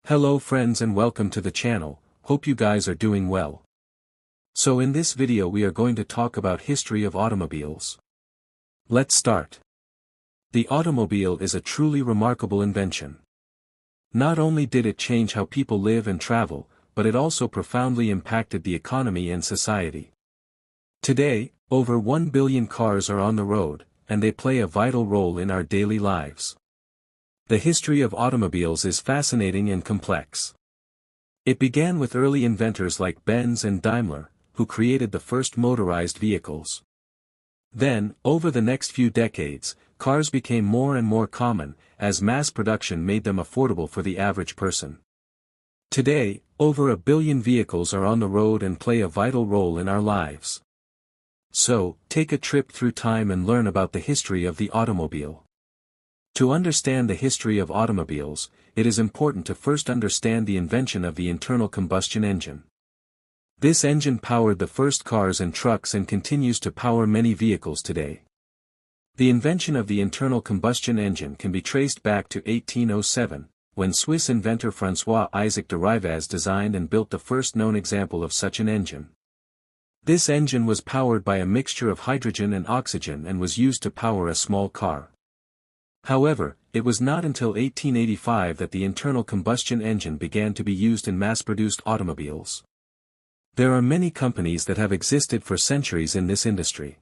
Hello friends and welcome to the channel, hope you guys are doing well. So in this video we are going to talk about history of automobiles. Let's start. The automobile is a truly remarkable invention. Not only did it change how people live and travel, but it also profoundly impacted the economy and society. Today, over 1 billion cars are on the road, and they play a vital role in our daily lives. The history of automobiles is fascinating and complex. It began with early inventors like Benz and Daimler, who created the first motorized vehicles. Then, over the next few decades, cars became more and more common, as mass production made them affordable for the average person. Today, over 1 billion vehicles are on the road and play a vital role in our lives. So, take a trip through time and learn about the history of the automobile. To understand the history of automobiles, it is important to first understand the invention of the internal combustion engine. This engine powered the first cars and trucks and continues to power many vehicles today. The invention of the internal combustion engine can be traced back to 1807, when Swiss inventor François-Isaac de Rivaz designed and built the first known example of such an engine. This engine was powered by a mixture of hydrogen and oxygen and was used to power a small car. However, it was not until 1885 that the internal combustion engine began to be used in mass-produced automobiles. There are many companies that have existed for centuries in this industry.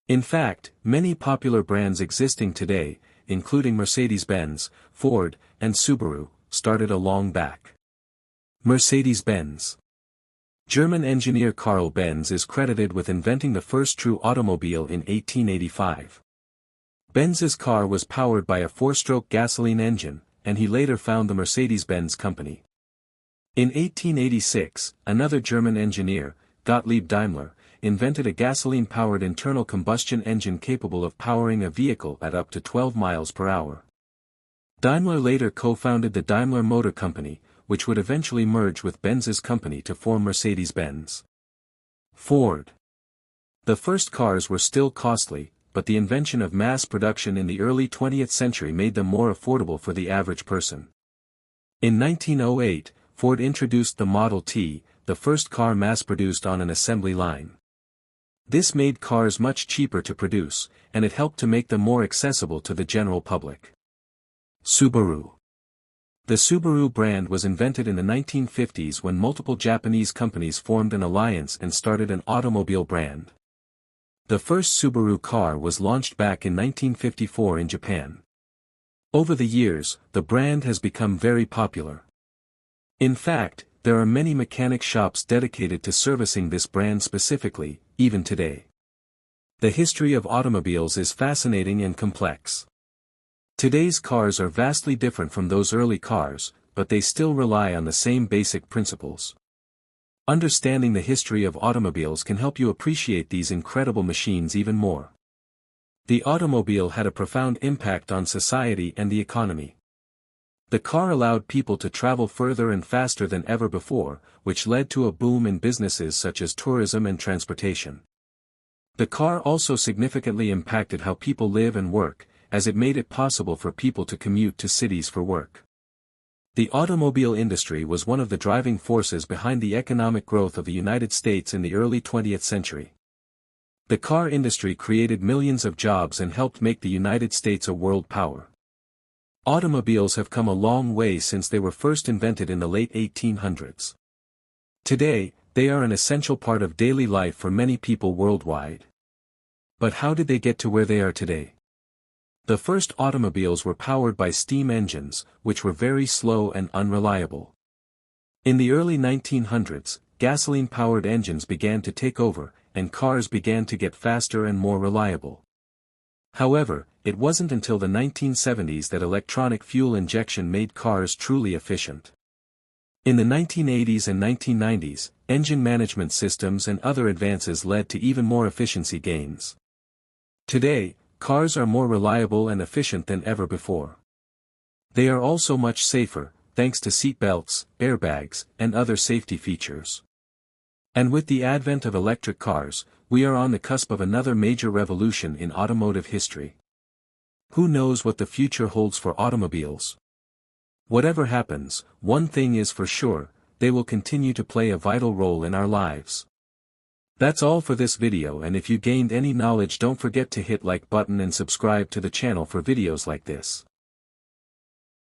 In fact, many popular brands existing today, including Mercedes-Benz, Ford, and Subaru, started a long back. Mercedes-Benz. German engineer Karl Benz is credited with inventing the first true automobile in 1885. Benz's car was powered by a 4-stroke gasoline engine, and he later founded the Mercedes-Benz company. In 1886, another German engineer, Gottlieb Daimler, invented a gasoline-powered internal combustion engine capable of powering a vehicle at up to 12 miles per hour. Daimler later co-founded the Daimler Motor Company, which would eventually merge with Benz's company to form Mercedes-Benz. Ford. The first cars were still costly, but the invention of mass production in the early 20th century made them more affordable for the average person. In 1908, Ford introduced the Model T, the first car mass-produced on an assembly line. This made cars much cheaper to produce, and it helped to make them more accessible to the general public. Subaru. The Subaru brand was invented in the 1950s when multiple Japanese companies formed an alliance and started an automobile brand. The first Subaru car was launched back in 1954 in Japan. Over the years, the brand has become very popular. In fact, there are many mechanic shops dedicated to servicing this brand specifically, even today. The history of automobiles is fascinating and complex. Today's cars are vastly different from those early cars, but they still rely on the same basic principles. Understanding the history of automobiles can help you appreciate these incredible machines even more. The automobile had a profound impact on society and the economy. The car allowed people to travel further and faster than ever before, which led to a boom in businesses such as tourism and transportation. The car also significantly impacted how people live and work, as it made it possible for people to commute to cities for work. The automobile industry was one of the driving forces behind the economic growth of the United States in the early 20th century. The car industry created millions of jobs and helped make the United States a world power. Automobiles have come a long way since they were first invented in the late 1800s. Today, they are an essential part of daily life for many people worldwide. But how did they get to where they are today? The first automobiles were powered by steam engines, which were very slow and unreliable. In the early 1900s, gasoline-powered engines began to take over, and cars began to get faster and more reliable. However, it wasn't until the 1970s that electronic fuel injection made cars truly efficient. In the 1980s and 1990s, engine management systems and other advances led to even more efficiency gains. Today, cars are more reliable and efficient than ever before. They are also much safer, thanks to seat belts, airbags, and other safety features. And with the advent of electric cars, we are on the cusp of another major revolution in automotive history. Who knows what the future holds for automobiles? Whatever happens, one thing is for sure, they will continue to play a vital role in our lives. That's all for this video, and if you gained any knowledge, don't forget to hit like button and subscribe to the channel for videos like this.